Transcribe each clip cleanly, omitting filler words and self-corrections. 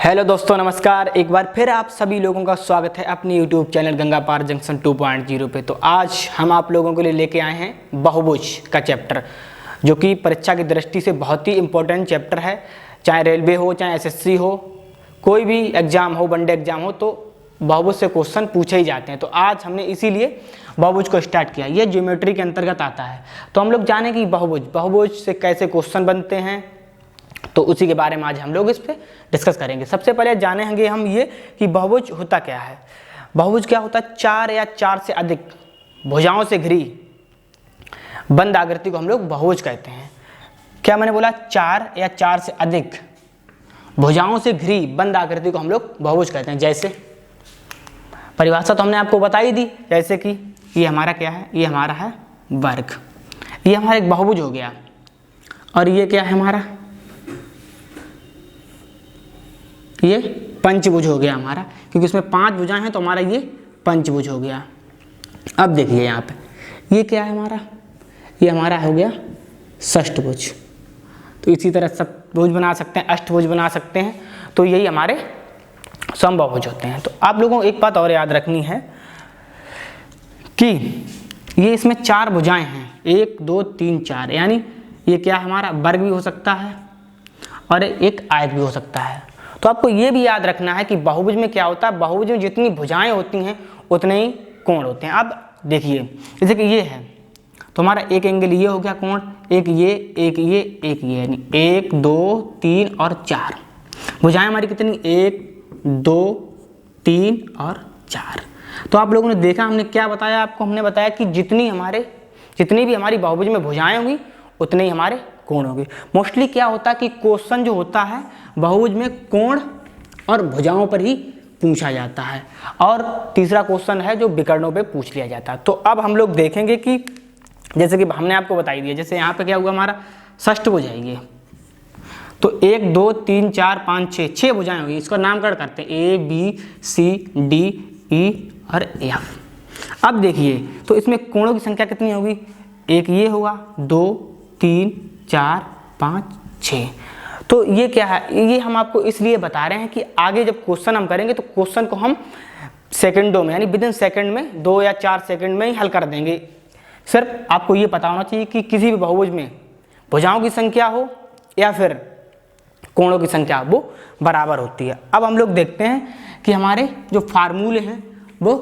Hello दोस्तों, नमस्कार। एक बार फिर आप सभी लोगों का स्वागत है अपने यूट्यूब चैनल गंगा पार जंक्शन 2.0 पे। तो आज हम आप लोगों के लिए लेके आए हैं बहुभुज का चैप्टर, जो कि परीक्षा की दृष्टि से बहुत ही इम्पोर्टेंट चैप्टर है। चाहे रेलवे हो, चाहे एसएससी हो, कोई भी एग्जाम हो, वनडे एग्जाम हो, तो बहुभुज से क्वेश्चन पूछे ही जाते हैं। तो आज हमने इसीलिए बहुभुज को स्टार्ट किया। ये ज्योमेट्री के अंतर्गत आता है। तो हम लोग जाने कि बहुभुज से कैसे क्वेश्चन बनते हैं, तो उसी के बारे में आज हम लोग इस पे डिस्कस करेंगे। सबसे पहले जानेंगे हम ये कि बहुभुज होता क्या है। बहुभुज क्या होता है? चार या चार से अधिक भुजाओं से घिरी बंद आकृति को हम लोग बहुभुज कहते हैं। क्या मैंने बोला? चार या चार से अधिक भुजाओं से घिरी बंद आकृति को हम लोग बहुभुज कहते हैं। जैसे परिभाषा तो हमने आपको बताई दी, जैसे कि ये हमारा क्या है, ये हमारा है वर्ग, ये हमारा एक बहुभुज हो गया। और ये क्या है हमारा, ये पंचभुज हो गया हमारा, क्योंकि इसमें पांच भुजाएं हैं तो हमारा ये पंचभुज हो गया। अब देखिए यहाँ पे ये क्या है हमारा, ये हमारा हो गया षष्ठभुज। तो इसी तरह सप्तभुज बना सकते हैं, अष्टभुज बना सकते हैं। तो यही हमारे समबाहुभुज होते हैं। तो आप लोगों को एक बात और याद रखनी है कि ये इसमें चार भुजाएं हैं, 1 2 3 4, यानी ये क्या हमारा वर्ग भी हो सकता है और एक आयत भी हो सकता है। तो आपको ये भी याद रखना है कि बहुभुज में क्या होता है, बहुभुज में जितनी भुजाएं होती हैं उतने ही कोण होते हैं। अब देखिए, जैसे कि ये है तो हमारा एक एंगल ये हो गया कोण, एक ये, एक ये, एक ये, यानी 1 2 3 और 4 भुजाएं हमारी कितनी, 1 2 3 और 4। तो आप लोगों ने देखा, हमने क्या बताया आपको, हमने बताया कि जितनी भी हमारी बहुभुज में भुजाएं होंगी उतने ही हमारे कोण होंगे। मोस्टली क्या होता है कि क्वेश्चन जो होता है बहुभुज में कोण और भुजाओं पर ही पूछा जाता है, और तीसरा क्वेश्चन है जो विकर्णों पे पूछ लिया जाता है। तो अब हम लोग देखेंगे कि जैसे कि हमने आपको बताई दिया, जैसे यहाँ पे क्या हुआ, हमारा षष्ठभुज है ये, तो 1 2 3 4 5 6 भुजाएं होगी। इसका नामकरण करते हैं A B C D E और F। अब देखिए, तो इसमें कोणों की संख्या कितनी होगी, एक ये होगा, 2 3 4 5 6। तो ये क्या है, ये हम आपको इसलिए बता रहे हैं कि आगे जब क्वेश्चन हम करेंगे तो क्वेश्चन को हम सेकंडों में, यानी विद इन सेकंड में, 2 या 4 सेकंड में ही हल कर देंगे। सिर्फ आपको ये पता होना चाहिए कि किसी भी बहुभुज में भुजाओं की संख्या हो या फिर कोणों की संख्या वो बराबर होती है। अब हम लोग देखते हैं कि हमारे जो फार्मूले हैं वो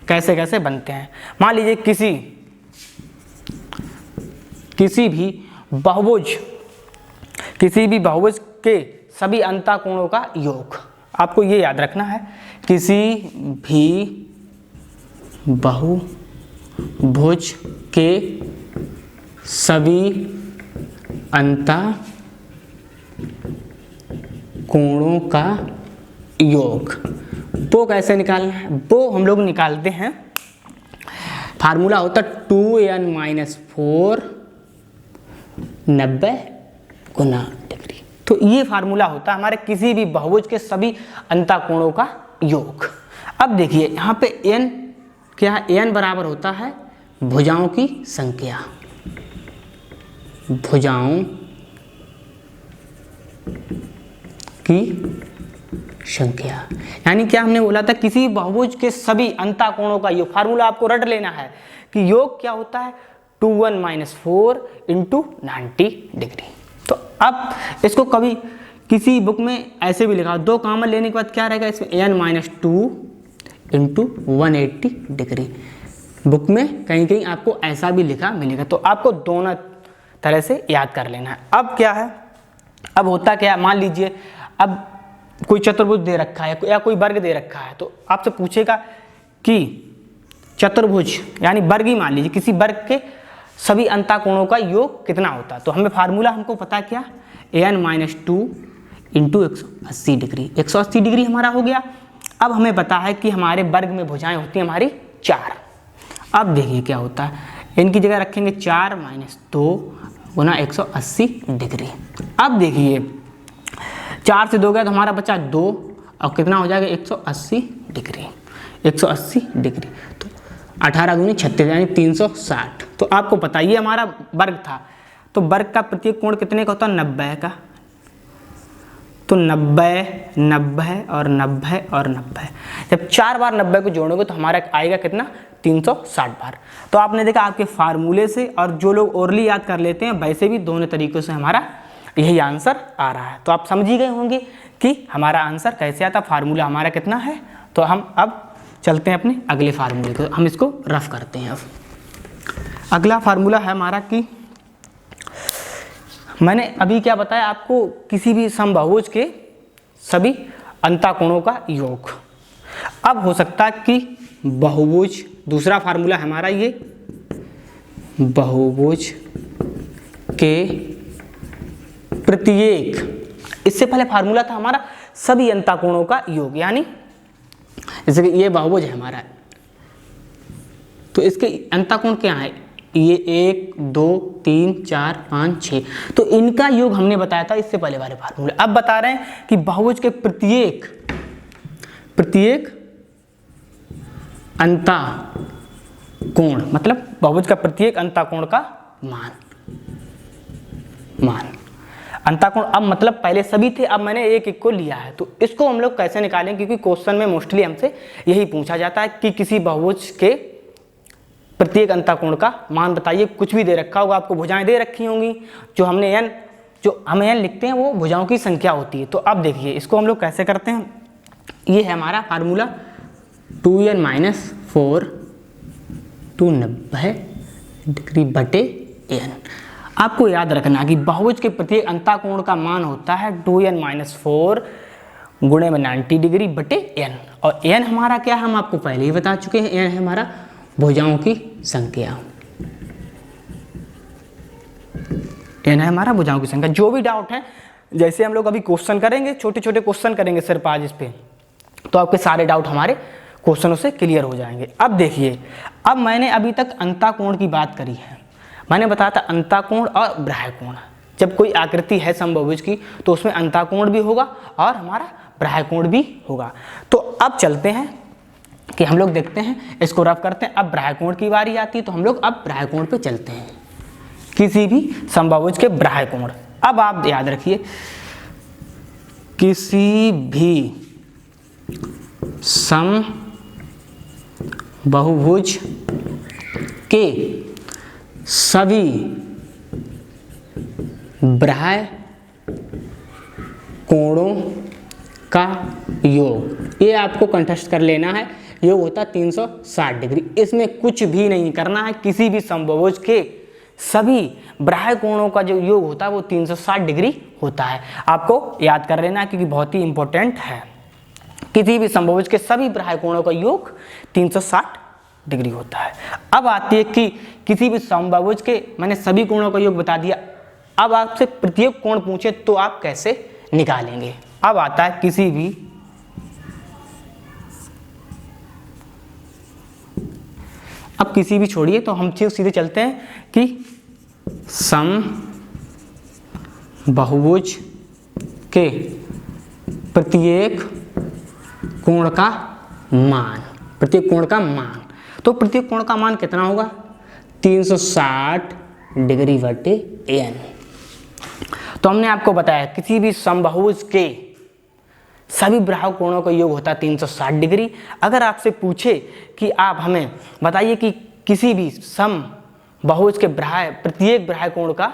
कैसे कैसे बनते हैं। मान लीजिए किसी भी बहुभुज के सभी अंतःकोणों का योग। आपको ये याद रखना है, किसी भी बहुभुज के सभी अंतःकोणों का योग। वो कैसे निकालना है, वो हम लोग निकालते हैं, फार्मूला होता 2n-4 90 गुना डिग्री। तो ये फार्मूला होता है हमारे किसी भी बहुभुज के सभी अंतःकोणों का योग। अब देखिए यहाँ पे n क्या है, n बराबर होता है भुजाओं की संख्या, भुजाओं की संख्या, यानी क्या हमने बोला था, किसी बहुभुज के सभी अंतःकोणों का योग। फार्मूला आपको रट लेना है कि योग क्या होता है, 2n-4 × 90 डिग्री। तो अब इसको कभी किसी बुक में ऐसे भी लिखा, 2 कॉमन लेने के बाद क्या रहेगा इसमें, n-2 × 180 डिग्री। बुक में कहीं कहीं आपको ऐसा भी लिखा मिलेगा। तो आपको दोनों तरह से याद कर लेना है। अब क्या है, अब होता क्या है, मान लीजिए अब कोई चतुर्भुज दे रखा है या कोई वर्ग दे रखा है, तो आपसे पूछेगा कि चतुर्भुज यानी वर्ग ही मान लीजिए, किसी वर्ग के सभी अंतःकोणों का योग कितना होता है। तो हमें फार्मूला हमको पता है क्या, n-2 × 180 डिग्री। 180 डिग्री हमारा हो गया। अब हमें पता है कि हमारे वर्ग में भुजाएं होती हैं हमारी 4। अब देखिए क्या होता है, इनकी जगह रखेंगे 4 - 2 गुना 180 डिग्री। अब देखिए 4 से 2 गया तो हमारा बचा 2, और कितना हो जाएगा 180 डिग्री। 180 डिग्री तो 18 दूनी 36, यानी 360। तो आपको पता ही हमारा वर्ग था, तो वर्ग का प्रत्येक कोण कितने का होता है, 90 का। तो 90, 90 और 90 और 90। जब 4 बार 90 को जोड़ोगे तो हमारा आएगा कितना, 360 बार। तो आपने देखा आपके फार्मूले से, और जो लोग ओरली याद कर लेते हैं वैसे भी दोनों तरीक़ों से हमारा यही आंसर आ रहा है। तो आप समझ ही गए होंगे कि हमारा आंसर कैसे आता, फार्मूला हमारा कितना है। तो हम अब चलते हैं अपने अगले फार्मूले को, हम इसको रफ करते हैं। अब अगला फार्मूला है हमारा कि मैंने अभी क्या बताया आपको, किसी भी समबाहुभुज के सभी अंतःकोणों का योग। अब हो सकता है कि बहुभुज, दूसरा फार्मूला हमारा ये, बहुभुज के प्रत्येक, इससे पहले फार्मूला था हमारा सभी अंतःकोणों का योग, यानी जैसे कि ये बहुभुज है हमारा, तो इसके अंतःकोण क्या है, ये 1 2 3 4 5 6, तो इनका योग हमने बताया था इससे पहले वाले फार्मूले। अब बता रहे हैं कि बहुभुज के प्रत्येक अंतःकोण, मतलब बहुभुज का प्रत्येक अंतःकोण का मान अंतःकोण। अब मतलब पहले सभी थे, अब मैंने एक एक को लिया है। तो इसको हम लोग कैसे निकालें, क्योंकि क्वेश्चन में मोस्टली हमसे यही पूछा जाता है कि किसी बहुभुज के प्रत्येक अंतःकोण का मान बताइए। कुछ भी दे रखा होगा, आपको भुजाएं दे रखी होंगी, जो हम n लिखते हैं वो भुजाओं की संख्या होती है। तो अब देखिए इसको हम लोग कैसे करते हैं। ये है हमारा फार्मूला 2n-4 290 डिग्री बटे n। आपको याद रखना कि बहुभुज के प्रत्येक अंतःकोण का मान होता है 2n-4 गुणे में 90 डिग्री बटे n, और n हमारा क्या है हम आपको पहले ही बता चुके हैं, n है हमारा भुजाओं की संख्या, n है हमारा भुजाओं की संख्या। जो भी डाउट है, जैसे हम लोग अभी क्वेश्चन करेंगे, छोटे छोटे क्वेश्चन करेंगे सिर्फ आज इस पे, तो आपके सारे डाउट हमारे क्वेश्चनों से क्लियर हो जाएंगे। अब देखिए, अब मैंने अभी तक अंतःकोण की बात करी है, मैंने बताया था अंतःकोण और बाह्यकोण। जब कोई आकृति है समबाहुभुज की तो उसमें अंतःकोण भी होगा और हमारा बाह्यकोण भी होगा। तो अब चलते हैं कि हम लोग देखते हैं, इसको रफ करते हैं। अब बाह्यकोण की बारी आती है, तो हम लोग अब बाह्यकोण पे चलते हैं, किसी भी समबाहुभुज के बाह्यकोण। अब आप याद रखिए, किसी भी समबाहुभुज के सभी बाह्यकोणों का योग, ये आपको कंठस्थ कर लेना है। योग होता है 360 डिग्री, इसमें कुछ भी नहीं करना है। किसी भी समबाहुभुज के सभी बाह्यकोणों का जो योग होता है वो 360 डिग्री होता है। आपको याद कर लेना, क्योंकि बहुत ही इंपॉर्टेंट है। किसी भी समबाहुभुज के सभी बाह्यकोणों का योग 360 डिग्री होता है। अब आती है कि किसी भी समबाहुभुज के, मैंने सभी कोणों का योग बता दिया, अब आपसे प्रत्येक कोण पूछे तो आप कैसे निकालेंगे। अब आता है किसी भी छोड़िए, तो हम सीधे चलते हैं कि समबाहुभुज के प्रत्येक कोण का मान, तो प्रत्येक कोण का मान कितना होगा, 360 डिग्री बटे n। तो हमने आपको बताया किसी भी समबाहुभुज के सभी बाह्यकोणों का योग होता है 360 डिग्री। अगर आपसे पूछे कि आप हमें बताइए कि किसी भी समबाहुभुज के प्रत्येक बाह्यकोण का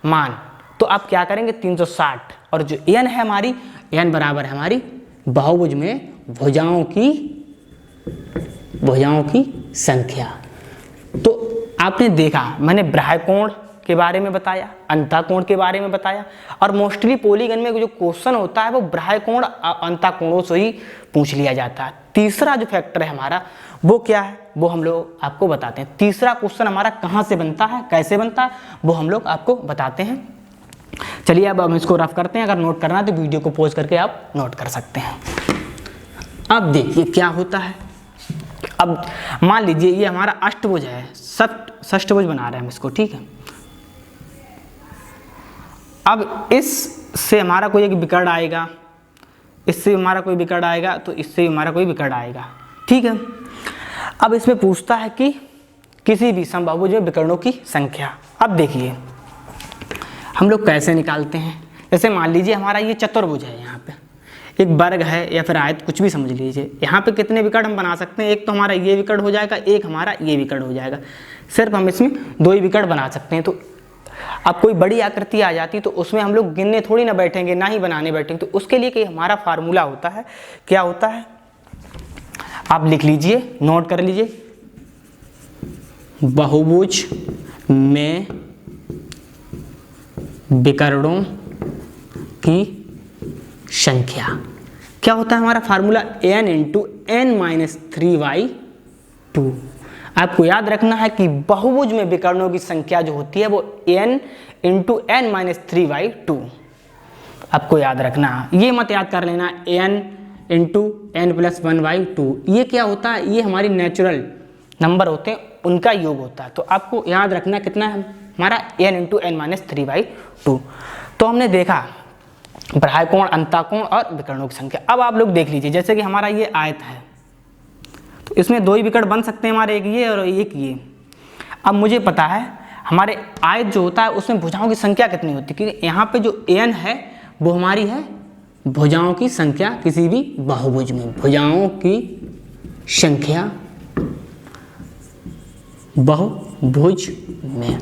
मान, तो आप क्या करेंगे, 360, और जो n है हमारी, n बराबर है हमारी बहुभुज में भुजाओं की संख्या। तो आपने देखा, मैंने बाह्यकोण के बारे में बताया, अंतःकोण के बारे में बताया, और मोस्टली पॉलीगन में जो क्वेश्चन होता है वो बाह्यकोण अंतःकोणों से ही पूछ लिया जाता है। तीसरा जो फैक्टर है हमारा वो क्या है, वो हम लोग आपको बताते हैं। तीसरा क्वेश्चन हमारा कहाँ से बनता है, कैसे बनता है, वो हम लोग आपको बताते हैं। चलिए अब हम इसको रफ करते हैं। अगर नोट करना है तो वीडियो को पॉज करके आप नोट कर सकते हैं। अब देखिए क्या होता है। अब मान लीजिए ये हमारा अष्टभुज है, षष्ठभुज बना रहे हैं हम इसको, ठीक है। अब इससे हमारा कोई एक विकर्ण आएगा, इससे हमारा कोई विकर्ण आएगा, तो इससे हमारा कोई विकर्ण आएगा, ठीक है। अब इसमें पूछता है कि किसी भी समबाहुभुज में विकर्णों की संख्या। अब देखिए हम लोग कैसे निकालते हैं, जैसे मान लीजिए हमारा ये चतुर्भुज है, यहाँ पे एक वर्ग है या फिर आयत, कुछ भी समझ लीजिए। यहाँ पे कितने विकर्ण हम बना सकते हैं, एक तो हमारा ये विकर्ण हो जाएगा, एक हमारा ये विकर्ण हो जाएगा। सिर्फ हम इसमें 2 ही विकर्ण बना सकते हैं। तो अब कोई बड़ी आकृति आ जाती तो उसमें हम लोग गिनने थोड़ी ना बैठेंगे, ना ही बनाने बैठेंगे। तो उसके लिए कि हमारा फार्मूला होता है, क्या होता है, आप लिख लीजिए, नोट कर लीजिए। बहुभुज में विकर्णों की संख्या क्या होता है हमारा formula, n into n minus 3/2। आपको याद रखना है कि बहुभुज में विकर्णों की संख्या जो होती है वो n इंटू n माइनस 3/2। आपको याद रखना है, ये मत याद कर लेना n इंटू n प्लस 1/2। ये क्या होता है, ये हमारी नेचुरल नंबर होते हैं, उनका योग होता है। तो आपको याद रखना कितना है हमारा n इंटू n माइनस 3/2। तो हमने देखा बाह्यकोण, अंतःकोण और विकर्णों की संख्या। अब आप लोग देख लीजिए, जैसे कि हमारा ये आयत है तो इसमें 2 ही विकर्ण बन सकते हैं हमारे, एक ये और एक ये। अब मुझे पता है हमारे आयत जो होता है उसमें भुजाओं की संख्या कितनी होती है, क्योंकि यहाँ पे जो n है वो हमारी है भुजाओं की संख्या। किसी भी बहुभुज में भुजाओं की संख्या बहुभुज में।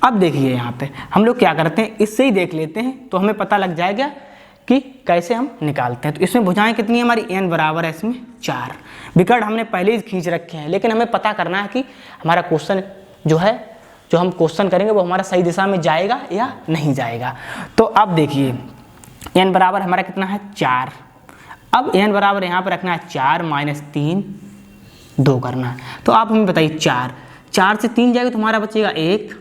अब देखिए यहाँ पे हम लोग क्या करते हैं, इससे ही देख लेते हैं तो हमें पता लग जाएगा कि कैसे हम निकालते हैं। तो इसमें भुजाएं कितनी है हमारी, n बराबर है इसमें 4। विकर्ण हमने पहले ही खींच रखे हैं, लेकिन हमें पता करना है कि हमारा क्वेश्चन जो है, जो हम क्वेश्चन करेंगे वो हमारा सही दिशा में जाएगा या नहीं जाएगा। तो अब देखिए n बराबर हमारा कितना है 4। अब n बराबर यहाँ पर रखना है 4 माइनस 3 2 करना है। तो आप हमें बताइए 4 से 3 जाएगा तो हमारा बचेगा 1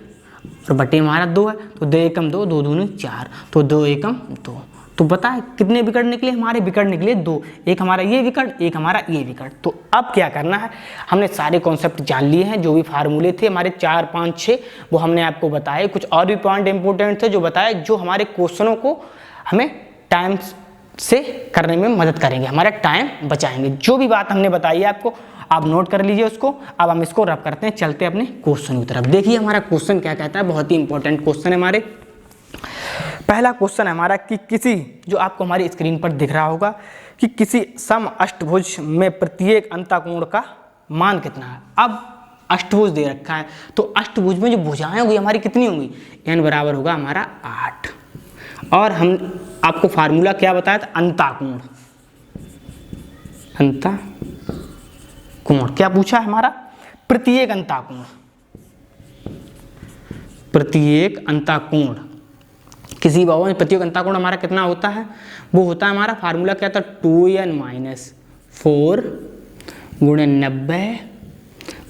और बटे हमारा 2 है, तो 2 एकम 2, 2 दूनी 4, तो 2 एकम 2। तो बताए कितने विकर्ण निकले हमारे, विकर्ण निकले 2, एक हमारा ये विकर्ण, एक हमारा ये विकर्ण। तो अब क्या करना है, हमने सारे कॉन्सेप्ट जान लिए हैं, जो भी फार्मूले थे हमारे 4 5 6 वो हमने आपको बताए। कुछ और भी पॉइंट इंपॉर्टेंट थे जो बताए, जो हमारे क्वेश्चनों को हमें टाइम से करने में मदद करेंगे, हमारा टाइम बचाएंगे। जो भी बात हमने बताई है आपको, आप नोट कर लीजिए उसको। अब हम इसको रब करते हैं, चलते हैं अपने क्वेश्चन की तरफ। देखिए हमारा क्वेश्चन क्या कहता है, बहुत ही इंपॉर्टेंट क्वेश्चन है हमारे। पहला क्वेश्चन है हमारा कि किसी, जो आपको हमारी स्क्रीन पर दिख रहा होगा, कि किसी सम अष्टभुज में प्रत्येक अंतःकोण का मान कितना है। अब अष्टभुज दे रखा है, तो अष्टभुज में जो भुजाएं होंगी हमारी कितनी होंगी, n बराबर होगा हमारा 8। और हम आपको फार्मूला क्या बताया था, अंतःकोण। अंतःकोण क्या पूछा है हमारा, प्रत्येक अंतःकोण। प्रत्येक अंतःकोण, किसी बहुभुज में प्रत्येक अंतःकोण हमारा कितना होता है, वो होता है हमारा फार्मूला क्या था, 2n माइनस 4 गुणे 90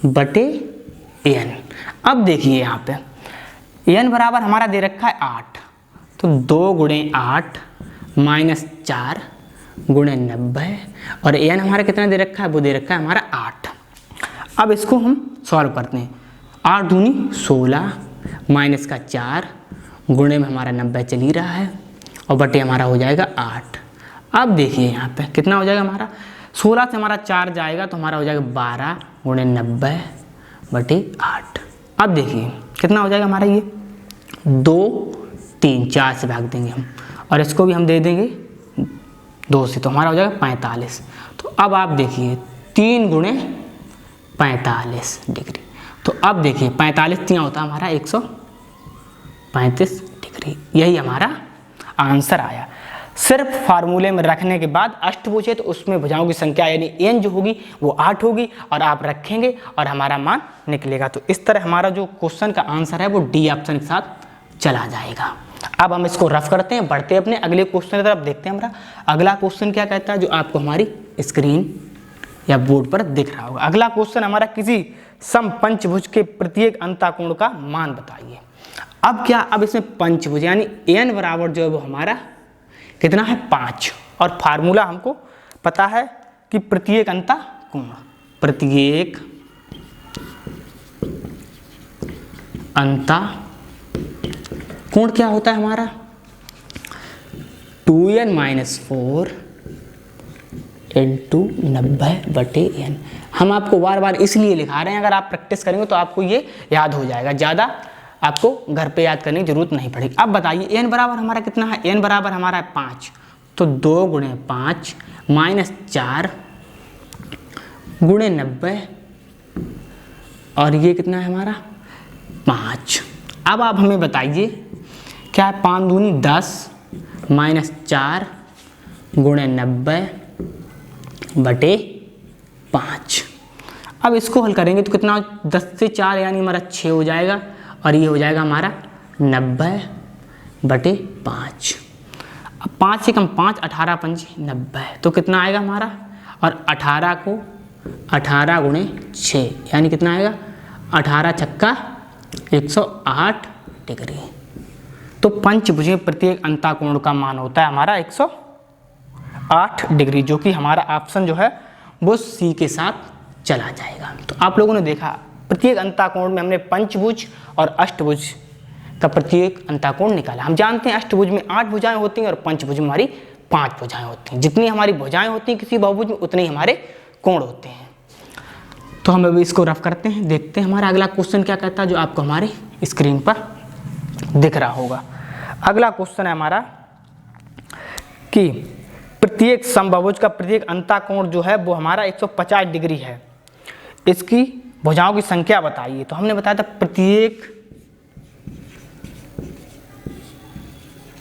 बटे n। अब देखिए यहाँ पे n बराबर हमारा दे रखा है 8, तो 2 गुणे 8 माइनस 4 गुणे 90, और n हमारा कितना दे रखा है, वो दे रखा है हमारा 8। अब इसको हम सॉल्व करते हैं। 8 दूनी 16 माइनस का 4 गुणे में हमारा 90 चल ही रहा है, और बटे हमारा हो जाएगा 8। अब देखिए यहाँ पे कितना हो जाएगा हमारा, 16 से हमारा 4 जाएगा तो हमारा हो जाएगा 12 गुणे 90 बटे 8। अब देखिए कितना हो जाएगा हमारा, ये 2 3 4 से भाग देंगे हम, और इसको भी हम दे देंगे 2 से, तो हमारा हो जाएगा 45। तो अब आप देखिए 3 गुणे 45 डिग्री। तो अब देखिए 45 क्या होता है हमारा 135 डिग्री। यही हमारा आंसर आया। सिर्फ फार्मूले में रखने के बाद अष्टभुज है तो उसमें भुजाओं की संख्या यानी n जो होगी वो 8 होगी, और आप रखेंगे और हमारा मान निकलेगा। तो इस तरह हमारा जो क्वेश्चन का आंसर है वो डी ऑप्शन के साथ चला जाएगा। अब हम इसको रफ करते हैं, बढ़ते हैं अपने अगले क्वेश्चन की तरफ। देखते हैं हमारा अगला क्वेश्चन क्या कहता है, जो आपको हमारी स्क्रीन या बोर्ड पर दिख रहा होगा। अगला क्वेश्चन हमारा, किसी समपंचभुज के प्रत्येक अंतःकोण का मान बताइए। अब क्या, अब इसमें पंचभुज यानी n बराबर जो है वो हमारा कितना है 5, और फार्मूला हमको पता है कि प्रत्येक अंतःकोण, प्रत्येक अंतःकोण क्या होता है हमारा 2n माइनस 4 इंटू 90 बटे n। हम आपको बार बार इसलिए लिखा रहे हैं, अगर आप प्रैक्टिस करेंगे तो आपको ये याद हो जाएगा, ज़्यादा आपको घर पे याद करने की जरूरत नहीं पड़ेगी। अब बताइए n बराबर हमारा कितना है, n बराबर हमारा है 5, तो 2 गुणे 5 माइनस 4 गुणे 90, और ये कितना है हमारा 5। अब आप हमें बताइए क्या है, 5 दूनी 10 माइनस 4 गुणे 90 बटे 5। अब इसको हल करेंगे तो कितना, 10 से 4 यानी हमारा 6 हो जाएगा, और ये हो जाएगा हमारा 90 बटे 5। अब 5 से कम 5, 18 पंच 90, तो कितना आएगा हमारा, और 18 को 18 गुणे 6 यानी कितना आएगा, 18 छक्का 108 डिग्री। तो पंचभुज में प्रत्येक अंतःकोण का मान होता है हमारा 108 डिग्री, जो कि हमारा ऑप्शन जो है वो सी के साथ चला जाएगा। तो आप लोगों ने देखा प्रत्येक अंतःकोण में हमने पंचभुज और अष्टभुज का प्रत्येक अंतःकोण निकाला। हम जानते हैं अष्टभुज में 8 भुजाएं होती हैं और पंचभुज में हमारी 5 भुजाएं होती हैं। जितनी हमारी भुजाएं होती हैं किसी बहुभुज में उतने ही हमारे कोण होते हैं। तो हम अभी इसको रफ करते हैं, देखते हैं हमारा अगला क्वेश्चन क्या कहता है, जो आपको हमारी स्क्रीन पर दिख रहा होगा। अगला क्वेश्चन है हमारा कि प्रत्येक समबाहुभुज का प्रत्येक अंतःकोण जो है वो हमारा 150 डिग्री है, इसकी भुजाओं की संख्या बताइए। तो हमने बताया था प्रत्येक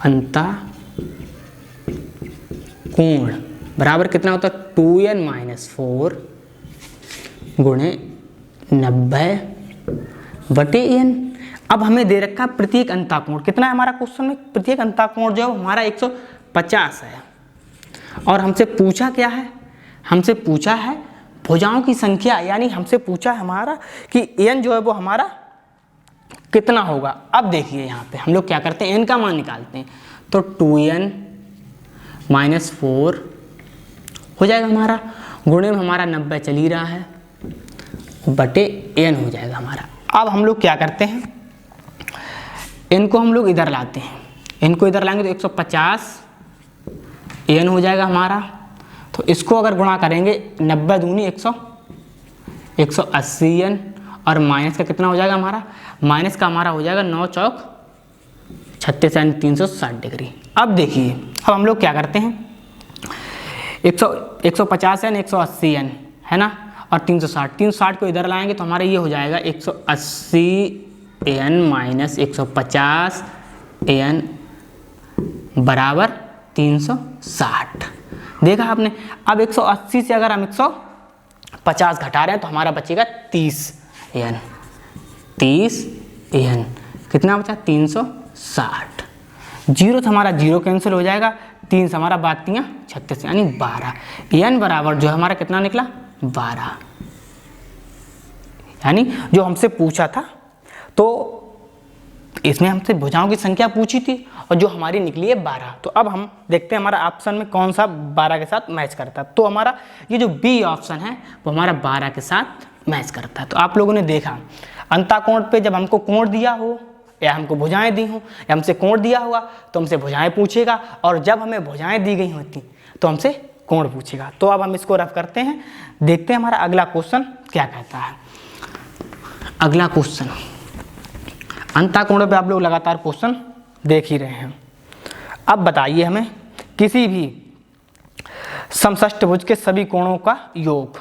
अंतःकोण बराबर कितना होता है, 2n-4 गुणे 90 बटे n। अब हमें दे रखा प्रत्येक अंतःकोण कितना है हमारा क्वेश्चन में, प्रत्येक अंतःकोण जो है हमारा 150 है, और हमसे पूछा क्या है, हमसे पूछा है भुजाओं की संख्या, यानी हमसे पूछा है हमारा कि n जो है वो हमारा कितना होगा। अब देखिए यहाँ पे हम लोग क्या करते हैं, n का मान निकालते हैं, तो 2n-4 हो जाएगा हमारा, गुणे में हमारा 90 चल ही रहा है, बटे n हो जाएगा हमारा। अब हम लोग क्या करते हैं, n को हम लोग इधर लाते हैं, n को इधर लाएंगे तो 150 n हो जाएगा हमारा। तो इसको अगर गुणा करेंगे 90 दूनी 180 n, और माइनस का कितना हो जाएगा हमारा, माइनस का हमारा हो जाएगा 9 चौक 36 यानी 360 डिग्री। अब देखिए अब हम लोग क्या करते हैं, 150 n 180 n है ना, और 360 को इधर लाएंगे तो हमारा ये हो जाएगा 180 n माइनस 150 n बराबर 360। देखा आपने। अब 180 से अगर हम 150 घटा रहे हैं तो हमारा बचेगा 30 n, कितना बचा 360। जीरो से हमारा जीरो कैंसिल हो जाएगा, 3 से हमारा बात 36 यानी 12, n बराबर जो है हमारा कितना निकला 12, यानी जो हमसे पूछा था। तो इसमें हमसे भुजाओं की संख्या पूछी थी और जो हमारी निकली है 12। तो अब हम देखते हैं हमारा ऑप्शन में कौन सा 12 के साथ मैच करता है। तो हमारा ये जो बी ऑप्शन है वो हमारा 12 के साथ मैच करता है। तो आप लोगों ने देखा अंतःकोण पे जब हमको कोण दिया हो या हमको भुजाएं दी हो या हमसे कोण दिया होगा तो हमसे भुजाएं पूछेगा, और जब हमें भुजाएं दी गई होती तो हमसे कोण पूछेगा। तो अब हम इसको रफ करते हैं, देखते हैं हमारा अगला क्वेश्चन क्या कहता है। अगला क्वेश्चन अंतःकोण पे आप लोग लगातार क्वेश्चन देख ही रहे हैं। अब बताइए हमें किसी भी समषष्टभुज के सभी कोणों का योग।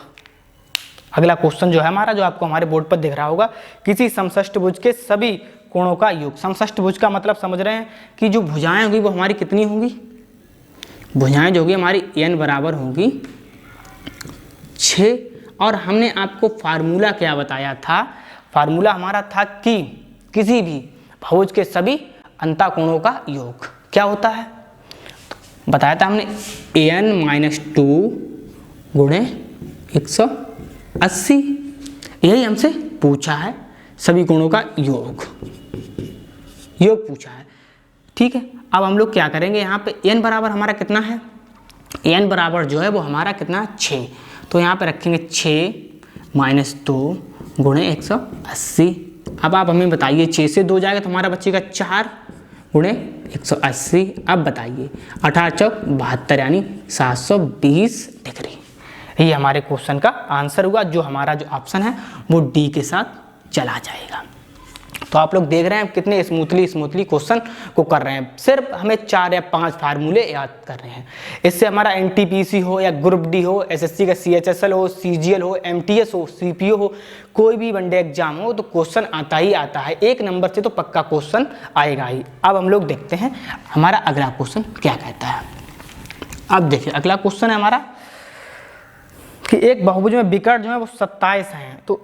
अगला क्वेश्चन जो है हमारा, जो आपको हमारे बोर्ड पर दिख रहा होगा, किसी समषष्टभुज के सभी कोणों का योग। समषष्टभुज का मतलब समझ रहे हैं कि जो भुजाएं होंगी वो हमारी कितनी होंगी, भुजाएं जो होगी हमारी n बराबर होंगी 6। और हमने आपको फार्मूला क्या बताया था, फार्मूला हमारा था कि किसी भी बहुभुज के सभी अंतःकोणों का योग क्या होता है, बताया था हमने an-2 गुणे 180। यही हमसे पूछा है, सभी कोणों का योग पूछा है। ठीक है, अब हम लोग क्या करेंगे, यहाँ पे n बराबर हमारा कितना है, n बराबर जो है वो हमारा कितना 6। तो यहाँ पे रखेंगे 6 - 2 गुणे 180। अब आप हमें बताइए 6 से 2 जाएगा तो हमारा बचेगा 4 गुणे 180। अब बताइए 18 चौक 72 यानी 720 डिग्री। ये हमारे क्वेश्चन का आंसर हुआ, जो हमारा जो ऑप्शन है वो डी के साथ चला जाएगा। तो आप लोग देख रहे हैं कितने स्मूथली क्वेश्चन को कर रहे हैं। सिर्फ हमें 4 या 5 फार्मूले याद कर रहे हैं। इससे हमारा एनटीपीसी हो या ग्रुप डी हो, एसएससी का सीएचएसएल हो, सीजीएल हो, एमटीएस हो, सीपीओ हो, कोई भी वनडे एग्जाम हो तो क्वेश्चन आता ही आता है। 1 नंबर से तो पक्का क्वेश्चन आएगा ही। अब हम लोग देखते हैं हमारा अगला क्वेश्चन क्या कहता है। अब देखिए अगला क्वेश्चन है हमारा कि एक बहुभुज में विकर्ण जो है वो 27 हैं, तो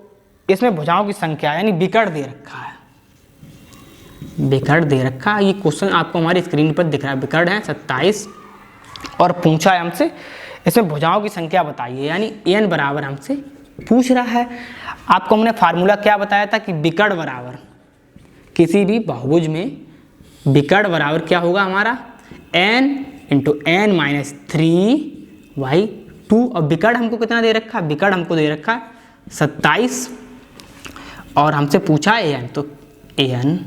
इसमें भुजाओं की संख्या यानी विकर्ण दे रखा है, विकर्ण दे रखा है। ये क्वेश्चन आपको हमारी स्क्रीन पर दिख रहा है, विकर्ण है 27 और पूछा है हमसे इसमें भुजाओं की संख्या बताइए, यानी n बराबर हमसे पूछ रहा है। आपको हमने फार्मूला क्या बताया था कि विकर्ण बराबर किसी भी बहुभुज में विकर्ण बराबर क्या होगा हमारा n इंटू n माइनस 3/2। और विकर्ण हमको कितना दे रखा है, विकर्ण हमको दे रखा है 27 और हमसे पूछा है an, तो an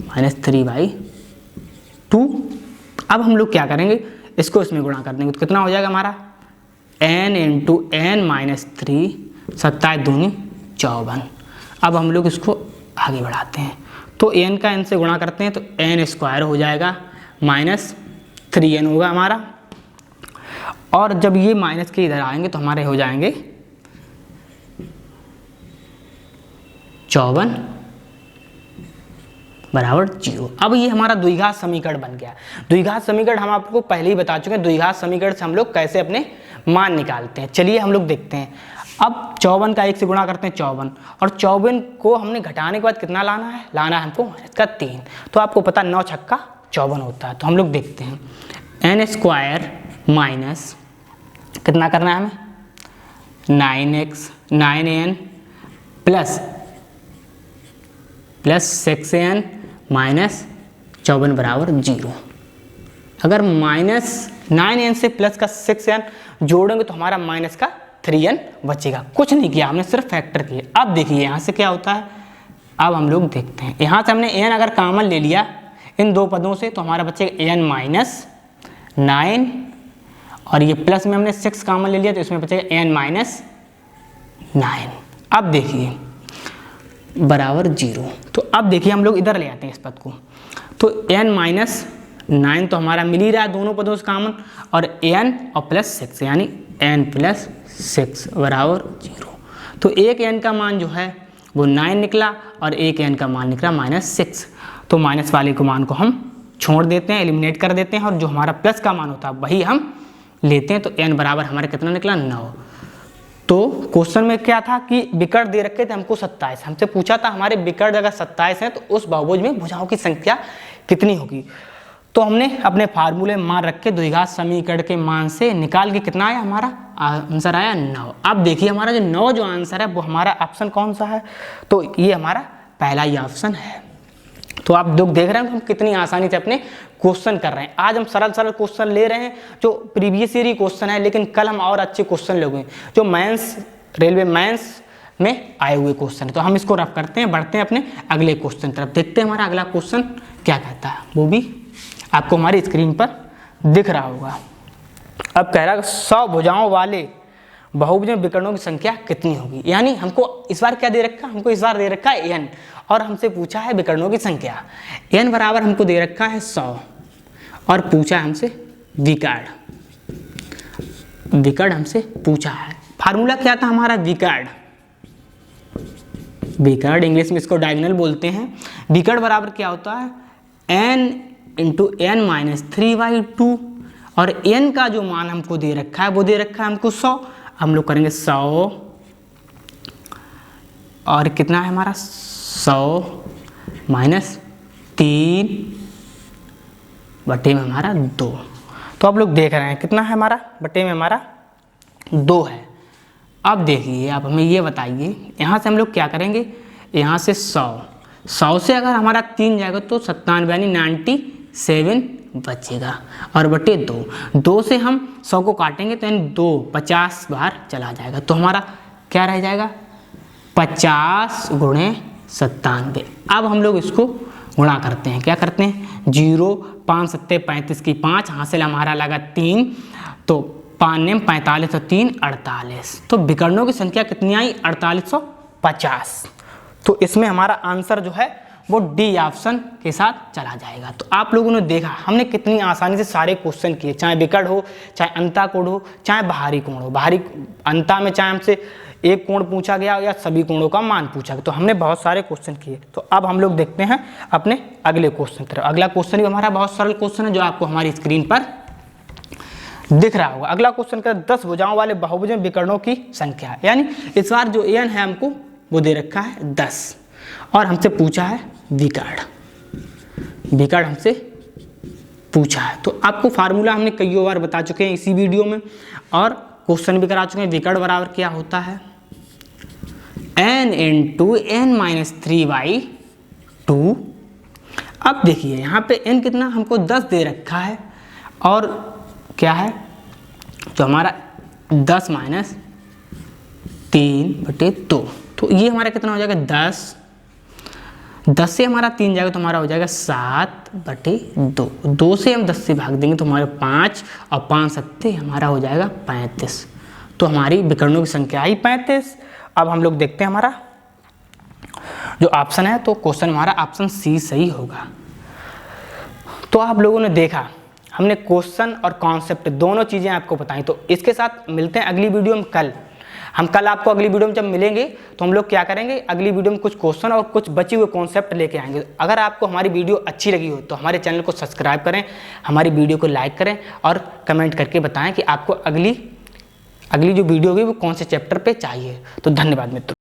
माइनस 3/2। अब हम लोग क्या करेंगे, इसको इसमें गुणा कर देंगे तो कितना हो जाएगा हमारा n इंटू n माइनस 3, 27 दूनी 54। अब हम लोग इसको आगे बढ़ाते हैं तो n का n से गुणा करते हैं तो n स्क्वायर हो जाएगा माइनस 3n होगा हमारा। और जब ये माइनस के इधर आएंगे तो हमारे हो जाएंगे 54 बराबर 0। अब ये हमारा द्विघात समीकरण बन गया। द्विघात समीकरण हम आपको पहले ही बता चुके हैं, द्विघात समीकरण से हम लोग कैसे अपने मान निकालते हैं। चलिए हम लोग देखते हैं। अब 54 का 1 से गुणा करते हैं 54 और 54 को हमने घटाने के बाद कितना लाना है, लाना है हमको इसका 3। तो आपको पता 9 छक्का 54 होता है। तो हम लोग देखते हैं n स्क्वायर माइनस कितना करना है हमें 9n प्लस 6n माइनस 54 बराबर 0। अगर माइनस 9n से प्लस का 6n जोड़ेंगे तो हमारा माइनस का 3n बचेगा। कुछ नहीं किया हमने, सिर्फ फैक्टर किया। अब देखिए यहाँ से क्या होता है, अब हम लोग देखते हैं। यहाँ से हमने n अगर कॉमन ले लिया इन दो पदों से तो हमारा बचेगा n माइनस 9 और ये प्लस में हमने 6 कॉमन ले लिया तो इसमें बचेगा n माइनस 9। अब देखिए बराबर 0। तो अब देखिए हम लोग इधर ले आते हैं इस पद को, तो n माइनस 9 तो हमारा मिल ही रहा है दोनों पदों से कॉमन, और n और प्लस 6 यानी n प्लस 6 बराबर 0। तो एक n का मान जो है वो 9 निकला और एक n का मान निकला माइनस 6। तो माइनस वाले को मान को हम छोड़ देते हैं, एलिमिनेट कर देते हैं, और जो हमारा प्लस का मान होता है वही हम लेते हैं। तो n बराबर हमारा कितना निकला 9। तो क्वेश्चन में क्या था कि विकर्ण दे रखे थे हमको 27, हमसे पूछा था हमारे विकर्ण अगर 27 है तो उस बहुभुज में भुजाओं की संख्या कितनी होगी। तो हमने अपने फार्मूले मान रख के द्विघात समीकरण के मान से निकाल के कितना आया, हमारा आंसर आया 9। अब देखिए हमारा जो 9 जो आंसर है वो हमारा ऑप्शन कौन सा है, तो ये हमारा पहला ही ऑप्शन है। तो आप लोग देख रहे हैं हम कितनी आसानी से अपने क्वेश्चन कर रहे हैं। आज हम सरल क्वेश्चन ले रहे हैं जो प्रीवियस ईयर क्वेश्चन है, लेकिन कल हम और अच्छे क्वेश्चन लोगे जो मेंस, रेलवे मेंस में आए हुए क्वेश्चन है। तो हम इसको रफ करते हैं, बढ़ते हैं अपने अगले क्वेश्चन तरफ। देखते हैं हमारा अगला क्वेश्चन क्या कहता है, वो भी आपको हमारी स्क्रीन पर दिख रहा होगा। अब कह रहा है 100 भुजाओं वाले बहुभुज में विकर्णों की संख्या कितनी होगी। यानी हमको इस बार क्या दे रखा है, हमको इस बार दे रखा है n और हमसे पूछा है विकर्णों की संख्या। n बराबर हमको दे रखा है 100 और पूछा है हमसे विकर्ण, विकर्ण हमसे पूछा है। फार्मूला क्या था हमारा विकर्ण, विकर्ण इंग्लिश में इसको डायगोनल बोलते हैं। विकर्ण बराबर क्या होता है n इंटू n माइनस 3/2 और n का जो मान हमको दे रखा है वो दे रखा है हमको 100। हम लोग करेंगे 100 और कितना है हमारा 100 माइनस 3 बटे में हमारा 2। तो आप लोग देख रहे हैं कितना है हमारा बटे में हमारा 2 है। अब देखिए आप हमें ये बताइए, यहाँ से हम लोग क्या करेंगे, यहाँ से 100 से अगर हमारा 3 जाएगा तो 97 यानी 97 बचेगा और बटे 2 से हम 100 को काटेंगे तो यानी 2 50 बार चला जाएगा। तो हमारा क्या रह जाएगा 50 गुणे 97। अब हम लोग इसको गुणा करते हैं, क्या करते हैं 0 5 7 35 की 5 हासिल हमारा लगा 3 तो 5 ने 45 और 3 48। तो विकर्णों की संख्या कितनी आई 4850। तो इसमें हमारा आंसर जो है वो डी ऑप्शन के साथ चला जाएगा। तो आप लोगों ने देखा हमने कितनी आसानी से सारे क्वेश्चन किए, चाहे विकर्ण हो, चाहे अंता कोण हो, चाहे बाहरी कोण हो। बाहरी अंता में चाहे हमसे एक कोण पूछा गया या सभी कोणों का मान पूछा गया, तो हमने बहुत सारे क्वेश्चन किए। तो अब हम लोग देखते हैं अपने अगले क्वेश्चन की तरफ। अगला क्वेश्चन भी हमारा बहुत सरल क्वेश्चन है जो आपको हमारी स्क्रीन पर दिख रहा होगा। अगला क्वेश्चन का 10 भुजाओं वाले बहुभुज में विकर्णों की संख्या है, यानी इस बार जो an है हमको वो दे रखा है 10 और हमसे पूछा है विकर्ण हमसे पूछा है। तो आपको फार्मूला हमने कई बार बता चुके हैं इसी वीडियो में और क्वेश्चन भी करा चुके हैं। विकर्ण बराबर क्या होता है, n × n-3/2। अब देखिए यहाँ पे n कितना हमको 10 दे रखा है और क्या है जो हमारा 10 - 3/2, तो ये हमारा कितना हो जाएगा 10 से हमारा 3 जाएगा तो हमारा हो जाएगा 7/2। 2 से हम 10 से भाग देंगे तो हमारे 5 और 5 सत्ते हमारा हो जाएगा 35। तो हमारी विकर्णों की संख्या आई 35। अब हम लोग देखते हैं हमारा जो ऑप्शन है, तो क्वेश्चन हमारा ऑप्शन सी सही होगा। तो आप लोगों ने देखा हमने क्वेश्चन और कॉन्सेप्ट दोनों चीज़ें आपको बताई। तो इसके साथ मिलते हैं अगली वीडियो में कल। हम कल आपको अगली वीडियो में जब मिलेंगे तो हम लोग क्या करेंगे, अगली वीडियो में कुछ क्वेश्चन और कुछ बचे हुए कॉन्सेप्ट लेके आएंगे। अगर आपको हमारी वीडियो अच्छी लगी हो तो हमारे चैनल को सब्सक्राइब करें, हमारी वीडियो को लाइक करें और कमेंट करके बताएं कि आपको अगली जो वीडियो होगी वो कौन से चैप्टर पे चाहिए। तो धन्यवाद मित्रों।